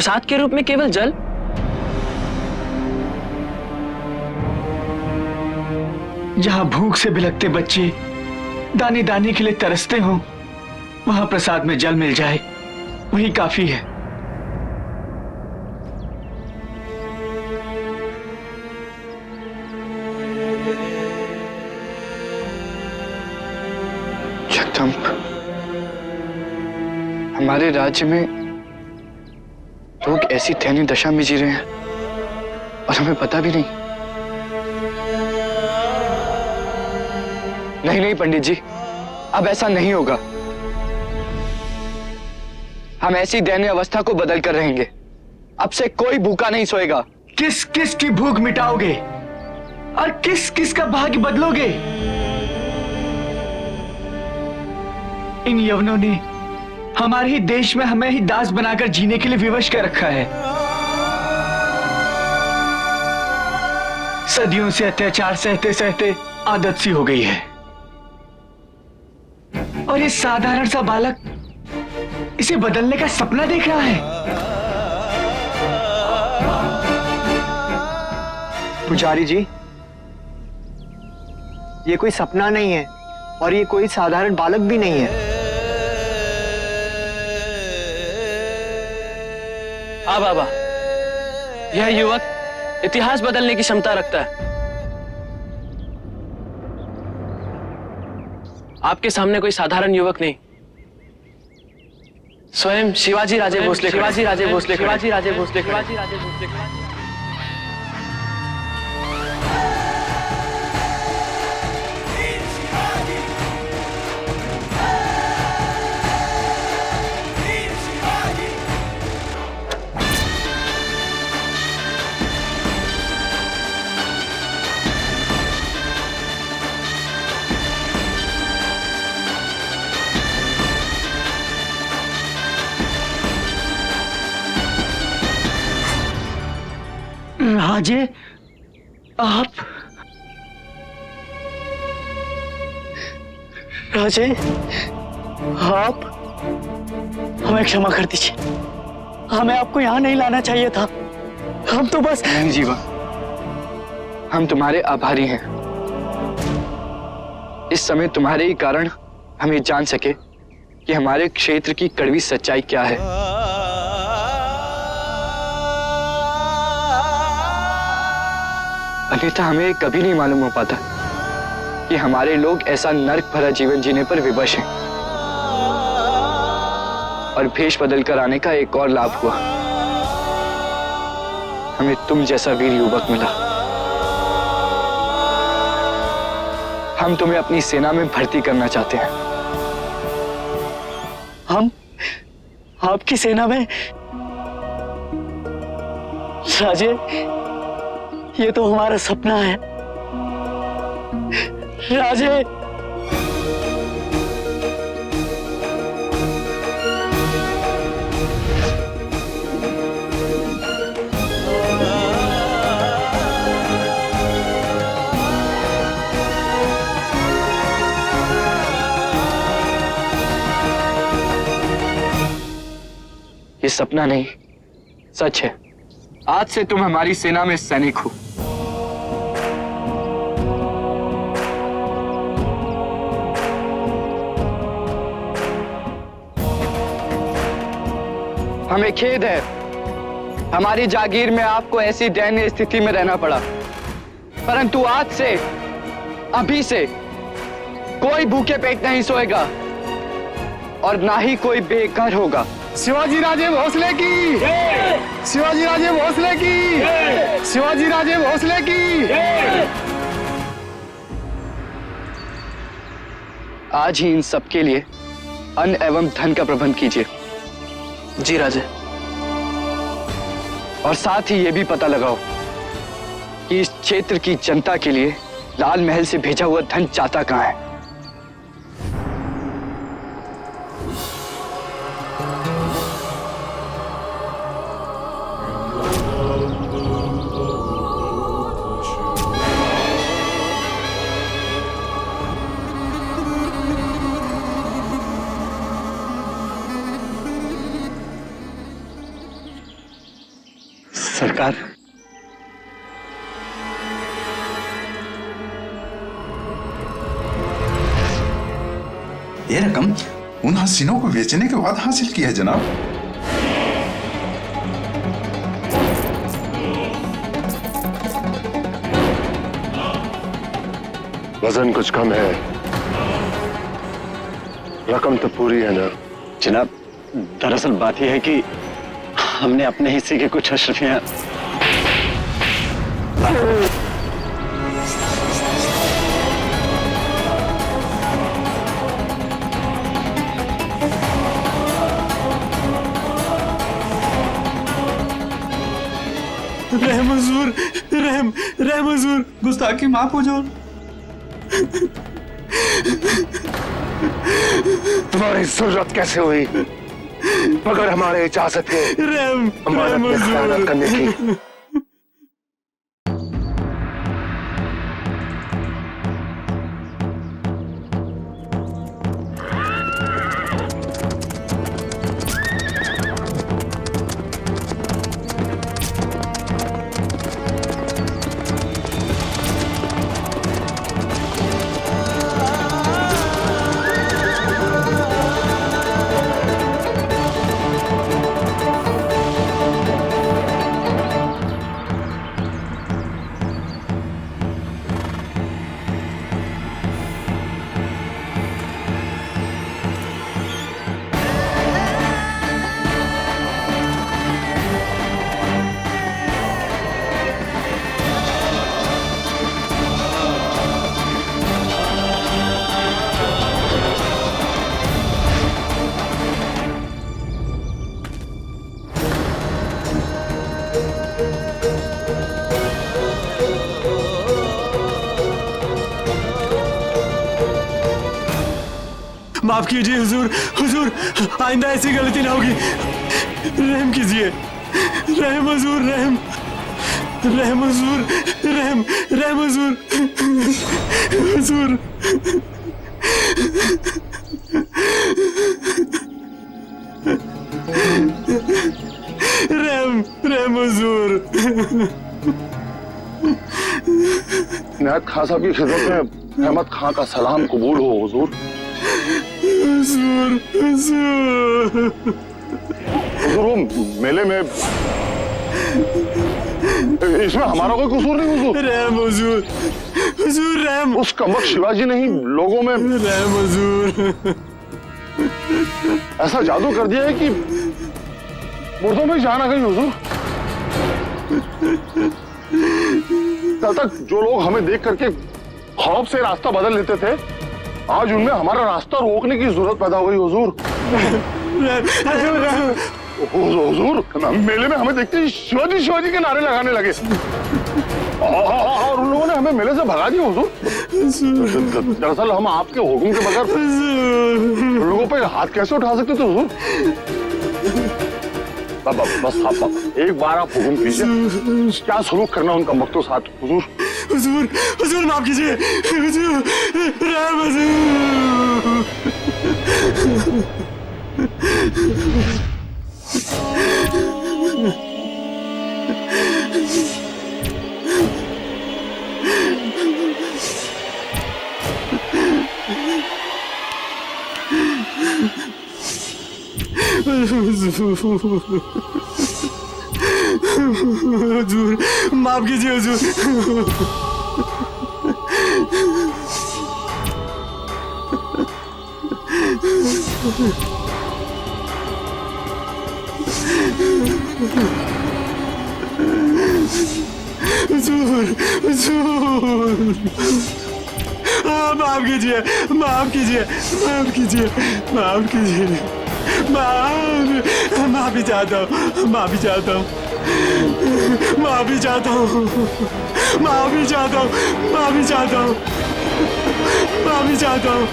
प्रसाद के रूप में केवल जल? जहां भूख से बिलखते बच्चे दाने दाने के लिए तरसते हों, वहां प्रसाद में जल मिल जाए, वही काफी है। जगदम्ब, हमारे राज्य में लोग ऐसी दयनीय दशा में जी रहे हैं और हमें पता भी नहीं। नहीं नहीं पंडित जी, अब ऐसा नहीं होगा। हम ऐसी दयनीय अवस्था को बदल कर रहेंगे। अब से कोई भूखा नहीं सोएगा। किस किस की भूख मिटाओगे और किस किस का भाग्य बदलोगे? इन यवनों ने हमारे ही देश में हमें ही दास बनाकर जीने के लिए विवश कर रखा है। सदियों से अत्याचार सहते सहते आदत सी हो गई है और ये साधारण सा बालक इसे बदलने का सपना देख रहा है। पुजारी जी, ये कोई सपना नहीं है और ये कोई साधारण बालक भी नहीं है। हाँ बाबा, यह युवक इतिहास बदलने की क्षमता रखता है। आपके सामने कोई साधारण युवक नहीं, स्वयं शिवाजी राजे भोसले, शिवाजी राजे भोसले, शिवाजी राजे भोसले, शिवाजी राजे भोसले। राजे, आप? राजे, आप हमें क्षमा कर दीजिए। हमें आपको यहाँ नहीं लाना चाहिए था। हम तो बस। नहीं जीवा, हम तुम्हारे आभारी हैं। इस समय तुम्हारे ही कारण हम ये जान सके कि हमारे क्षेत्र की कड़वी सच्चाई क्या है। अन्यथा हमें कभी नहीं मालूम हो पाता कि हमारे लोग ऐसा नर्क भरा जीवन जीने पर विवश हैं। और भेष बदल कर आने का एक और लाभ हुआ, हमें तुम जैसा वीर युवक मिला। हम तुम्हें अपनी सेना में भर्ती करना चाहते हैं। हम आपकी सेना में? राजे, ये तो हमारा सपना है। राजे, ये सपना नहीं, सच है। आज से तुम हमारी सेना में सैनिक हो। हमें खेद है, हमारी जागीर में आपको ऐसी दयनीय स्थिति में रहना पड़ा, परंतु आज से, अभी से कोई भूखे पेट नहीं सोएगा और ना ही कोई बेघर होगा। शिवाजी राजे भोसले की, शिवाजी राजे भोसले की, शिवाजी राजे भोसले की। आज ही इन सबके लिए अन्न एवं धन का प्रबंध कीजिए। जी राजे। और साथ ही ये भी पता लगाओ कि इस क्षेत्र की जनता के लिए लाल महल से भेजा हुआ धन चाहता कहाँ है। सरकार। ये रकम उन हसीनों को बेचने के बाद हासिल की है जनाब। वजन कुछ कम है, रकम तो पूरी है ना? जनाब, दरअसल बात यह है कि हमने अपने हिस्से की कुछ अशरफियां रहम हुजूर, रहम रहम हुजूर। गुस्ताखी माफ हो जाओ। तुम्हारी जरूरत कैसे हुई मगर हमारे इजाजत है रहम अमानत में खयानत करने की? माफ कीजिए हुजूर, हुजूर आइंदा ऐसी गलती ना होगी। रहम कीजिए, रहम हुजूर, रहम रहम हुजूर, रहम रहम हुजूर, हुजूर। रहम रहम हुजूर। नायब खां साहब की खिदमत में अहमद खां का सलाम कबूल हो हुजूर। हुजूर, हुजूर। हुजूर वो मेले में इसमें हमारा कोई कसूर नहीं हुजूर। रहम हुजूर, हुजूर रहम। उस कमबख्त शिवाजी ने ही लोगों में रहम हुजूर। ऐसा जादू कर दिया है कि मुर्दों में जान आ गई हुजूर। कल तक जो लोग हमें देख करके खौफ से रास्ता बदल लेते थे, आज उनमें हमारा रास्ता रोकने की जरूरत पैदा हो गई हुजूर। हुजूर मेले में हमें देखते ही शिवाजी शिवाजी के नारे लगाने लगे और उन लोगों ने हमें मेले से भगा दिया हुजूर। दरअसल हम आपके हुक्म के बगैर लोगों पे हाथ कैसे उठा सकते थे हुजूर? बस आप एक बार आप हुक्म कीजिए, क्या सलूक करना उन कमबख्तों साथ हुजूर? हुजूर, हुजूर माफ कीजिए, हुजूर, रहम हुजूर। हुजूर माफ कीजिए हुजूर। हुजूर, हुजूर। माफ कीजिए, माफ कीजिए, माफ कीजिए, माफ कीजिए, माफी चाहता हूँ, माफी चाहता हूँ, माफी चाहता हूँ, माफी चाहता हूँ, माफी चाहता हूँ, माफी चाहता हूँ,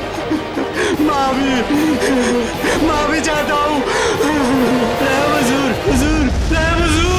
माफी चाहता हूँ। रहम हुजूर, हुजूर, रहम हुजूर।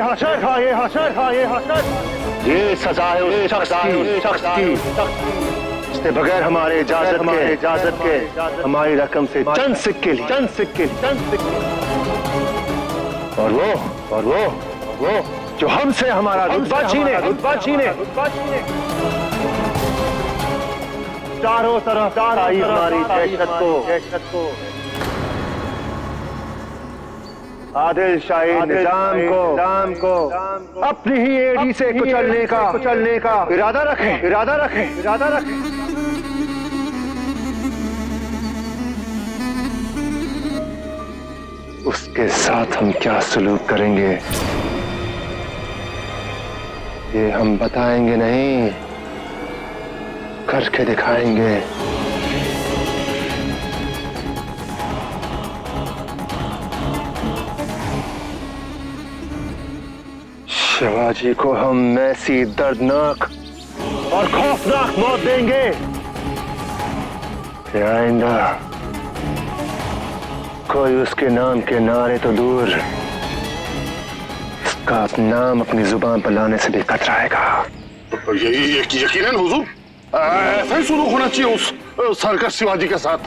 हशर था, ये हशर था, ये हशर। ये सजा है उस शख्स की जिसने बगैर हमारे इजाजत के हमारी रकम से चंद सिक्के लिए। और वो जो हमसे हमारा रुतबा छीने चारों तरफ आई हमारी दहशत को, आदिल शाही निजाम को अपनी ही एड़ी से कुचलने का इरादा रखें। उसके साथ हम क्या सलूक करेंगे ये हम बताएंगे नहीं, करके दिखाएंगे। शिवाजी को हम ऐसी दर्दनाक और खौफनाक मौत देंगे कि आइंदा कोई उसके नाम के नारे तो दूर, उसका नाम अपनी जुबान पर लाने से भी कतराएगा। यकीनन हुजूर, ऐसा ही सुलूक होना चाहिए उस सरकश शिवाजी के साथ।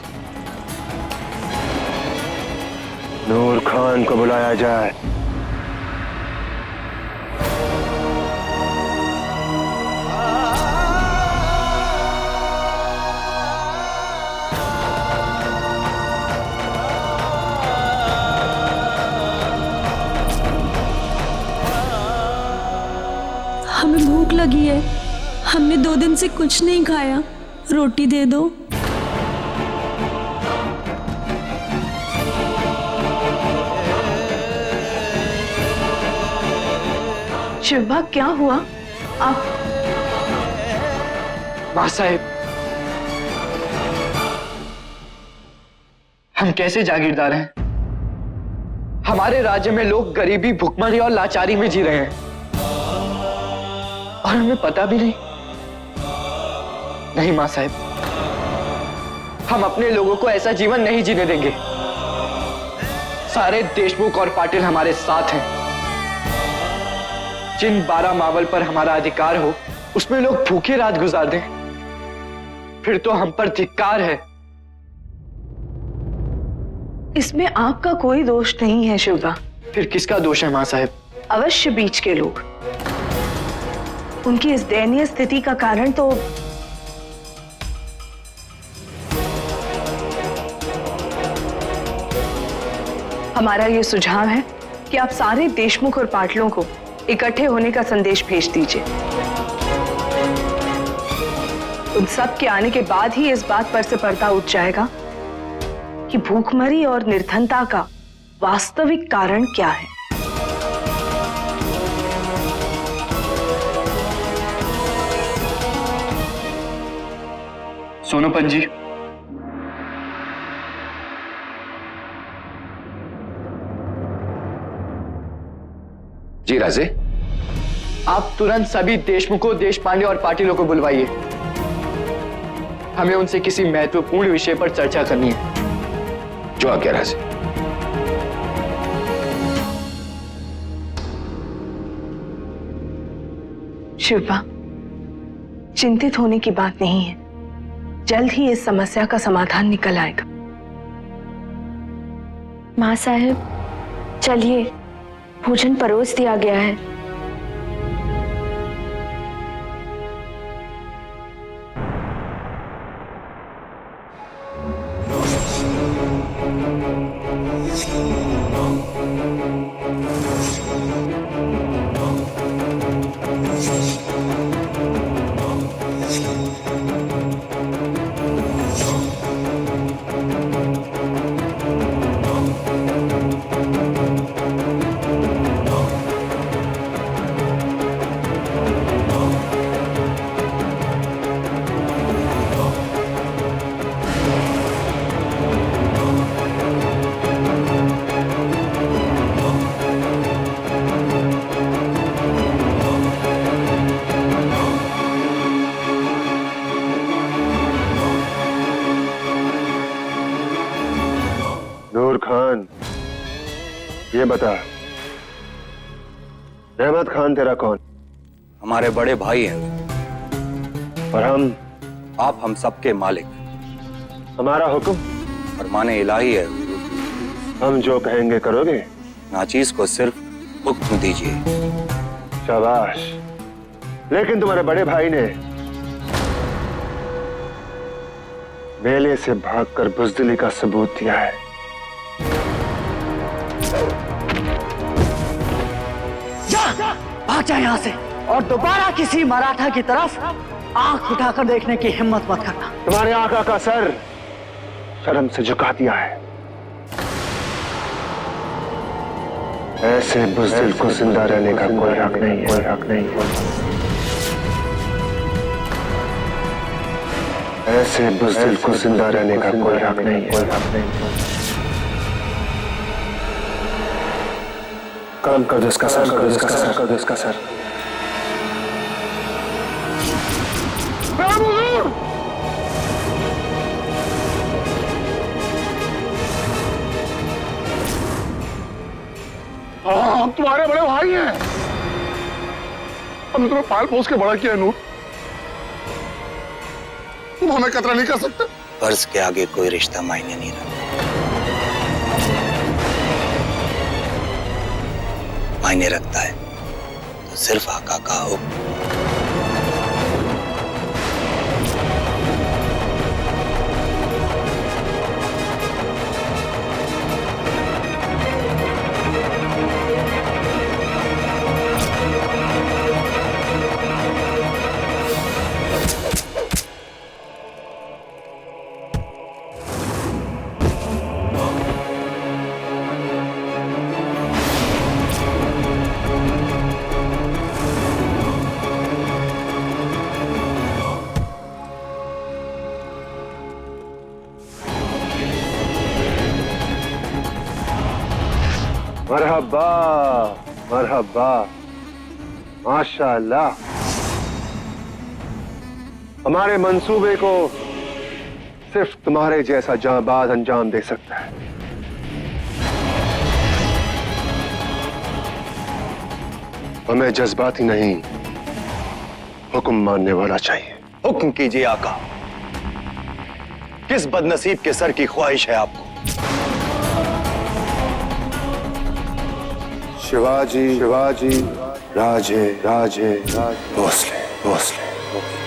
नूर खान को बुलाया जाए। हमें भूख लगी है, हमने 2 दिन से कुछ नहीं खाया, रोटी दे दो। शिवा, क्या हुआ? आप मां साहेब, हम कैसे जागीरदार हैं? हमारे राज्य में लोग गरीबी, भुखमरी और लाचारी में जी रहे हैं और हमें पता भी नहीं। नहीं मां साहेब, हम अपने लोगों को ऐसा जीवन नहीं जीने देंगे। सारे देशमुख और पाटिल हमारे साथ हैं। जिन 12 मावल पर हमारा अधिकार हो उसमें लोग भूखे रात गुजार दें, फिर तो हम पर धिक्कार है। इसमें आपका कोई दोष नहीं है शिवा। फिर किसका दोष है मां साहेब? अवश्य बीच के लोग। उनकी इस दयनीय स्थिति का कारण तो हमारा ये सुझाव है कि आप सारे देशमुख और पाटलों को इकट्ठे होने का संदेश भेज दीजिए। उन सब के आने के बाद ही इस बात पर से पर्दा उठ जाएगा कि भूखमरी और निर्धनता का वास्तविक कारण क्या है। सोनोपन जी, जी राजे। आप तुरंत सभी देशमुखों, देशपांडे और पाटिलों को बुलवाइए। हमें उनसे किसी महत्वपूर्ण विषय पर चर्चा करनी है। जो आज्ञा राजे। शिवा, चिंतित होने की बात नहीं है, जल्द ही इस समस्या का समाधान निकल आएगा। माँ साहब, चलिए, भोजन परोस दिया गया है। नूर खान, ये बता, रहमत खान तेरा कौन? हमारे बड़े भाई हैं। और आप हम सबके मालिक। हमारा हुक्म फरमाने इलाही है। हम जो कहेंगे करोगे? नाचीज को सिर्फ हुक्म दीजिए। शाबाश। लेकिन तुम्हारे बड़े भाई ने मेले से भागकर बुजदिली का सबूत दिया है। भाग जा यहाँ से और दोबारा किसी मराठा की तरफ आंख उठाकर देखने की हिम्मत मत करना। तुम्हारे आका का सर शर्म से झुका दिया है। ऐसे बुज़दिल को जिंदा रहने का कोई हक नहीं है, कोई हक नहीं है। ऐसे बुज़दिल को जिंदा रहने का कोई हक नहीं है, कोई हक नहीं है। काम कर दो इसका सर, कर दो इसका सर, कर दो इसका सर। हम तुम्हारे बड़े भाई हैं। हमने तुम्हें पाल पोस के बड़ा किया है नूर। तुम हमें कतरा नहीं कर सकते। फर्ज के आगे कोई रिश्ता मायने नहीं रखता। मायने रखता है तो सिर्फ आका का हुक्म। मरहबा, मरहबा, माशाअल्लाह। हमारे मंसूबे को सिर्फ तुम्हारे जैसा जांबाज अंजाम दे सकता है। हमें जज्बाती नहीं, हुक्म मानने वाला चाहिए। हुक्म कीजिए आका। किस बदनसीब के सर की ख्वाहिश है आपको? शिवाजी, शिवाजी, राजे, राजे, भोसले, भोसले।